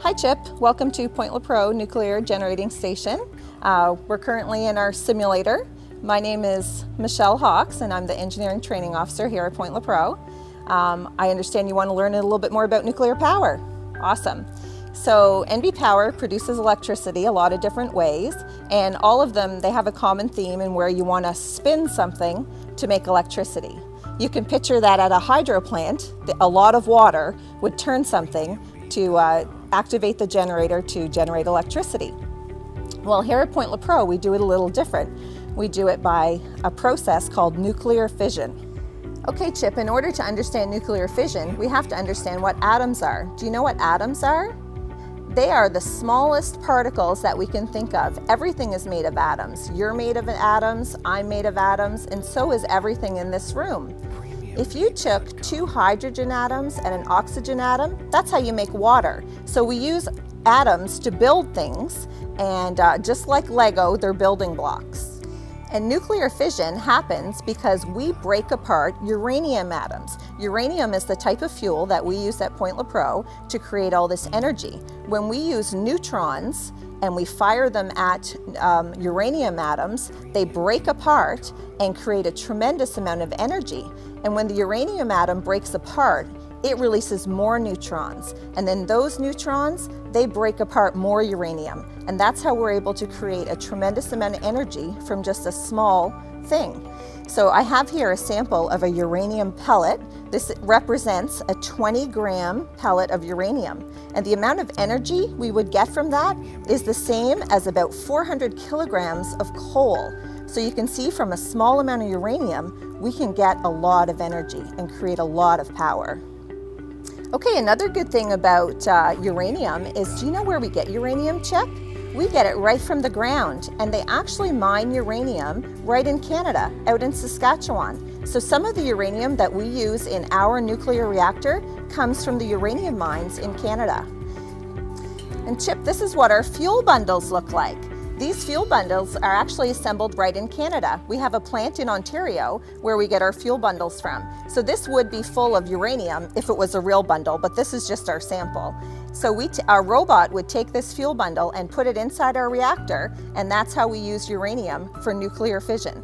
Hi Chip, welcome to Point Lepreau Nuclear Generating Station. We're currently in our simulator. My name is Michelle Hawks and I'm the Engineering Training Officer here at Point Lepreau. I understand you want to learn a little bit more about nuclear power. Awesome. So NB Power produces electricity a lot of different ways, and all of them, they have a common theme in where you want to spin something to make electricity. You can picture that at a hydro plant, a lot of water would turn something to activate the generator to generate electricity. Well, here at Point Lepreau, we do it a little different. We do it by a process called nuclear fission. Okay, Chip, in order to understand nuclear fission, we have to understand what atoms are. Do you know what atoms are? They are the smallest particles that we can think of. Everything is made of atoms. You're made of atoms, I'm made of atoms, and so is everything in this room. If you took 2 hydrogen atoms and an oxygen atom, that's how you make water. So we use atoms to build things, and just like Lego, they're building blocks. And nuclear fission happens because we break apart uranium atoms. Uranium is the type of fuel that we use at Point Lepreau to create all this energy. When we use neutrons and we fire them at uranium atoms, they break apart and create a tremendous amount of energy. And when the uranium atom breaks apart, it releases more neutrons. And then those neutrons, they break apart more uranium. And that's how we're able to create a tremendous amount of energy from just a small thing. So I have here a sample of a uranium pellet. This represents a 20-gram pellet of uranium. And the amount of energy we would get from that is the same as about 400 kilograms of coal. So you can see from a small amount of uranium, we can get a lot of energy and create a lot of power. Okay, another good thing about uranium is, do you know where we get uranium, Chip? We get it right from the ground, and they actually mine uranium right in Canada, out in Saskatchewan. So some of the uranium that we use in our nuclear reactor comes from the uranium mines in Canada. And Chip, this is what our fuel bundles look like. These fuel bundles are actually assembled right in Canada. We have a plant in Ontario where we get our fuel bundles from. So this would be full of uranium if it was a real bundle, but this is just our sample. So our robot would take this fuel bundle and put it inside our reactor, and that's how we use uranium for nuclear fission.